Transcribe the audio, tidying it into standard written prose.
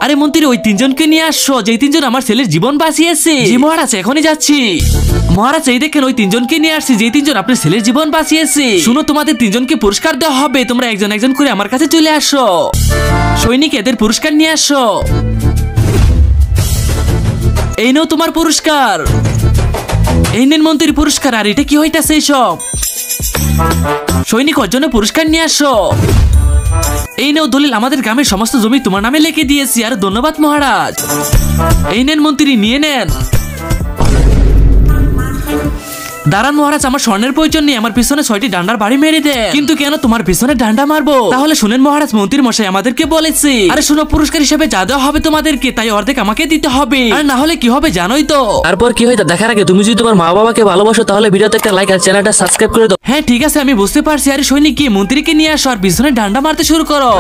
আরে মন্ত্রী ওই তিনজনকে নিয়ে আসো, যে তিনজন আমার ছেলের জীবন বাঁচিয়েছে। জি মহারাজ, এখনই যাচ্ছি। মহারাজ এই দেখেন ওই তিনজনকে নিয়ে আসছি, যে তিনজন আপনার ছেলের জীবন বাঁচিয়েছে। শুনো, তোমাদের তিনজনকে পুরস্কার দেওয়া হবে, তোমরা একজন একজন করে আমার কাছে চলে আসো। সৈনিক, এদের পুরস্কার নিয়ে আসো। এই নাও তোমার পুরস্কার। এই নেন মন্ত্রীর পুরস্কার। আর এটা কি হইতাছে এইসব? সৈনিক, ওর জন্য পুরস্কার নিয়ে আসো। এই নাও দলিল, আমাদের গ্রামের সমস্ত জমি তোমার নামে লিখে দিয়েছি। আর ধন্যবাদ মহারাজ। এই নেন মন্ত্রী, নিয়ে নেন। দাঁড়ান মহারাজ, আমার স্বর্ণের প্রয়োজন নেই, আমার পিছনে 6টি ডান্ডার বাড়ি মেরে দেন। কিন্তু কেন তোমার পিছনে ডান্ডা মারবো? তাহলে শুনেন মহারাজ, মন্ত্রী মশাই আমাদেরকে বলেছে। আরে শুনো, পুরস্কার হিসেবে যা দেওয়া হবে তোমাদেরকে, তাই অর্ধেক আমাকে দিতে হবে। আর না হলে কি হবে জানোই তো। তারপর কি হয় তা দেখার আগে তুমি যদি তোমার মা বাবাকে ভালোবাসো তাহলে ভিডিওতে একটা লাইক আর চ্যানেলটা সাবস্ক্রাইব করে দাও। হ্যাঁ ঠিক আছে, আমি বুঝতে পারছি। আরে সৈনিক, কি মন্ত্রীকে নিয়ে আসো আর পিছনে ডান্ডা মারতে শুরু করো।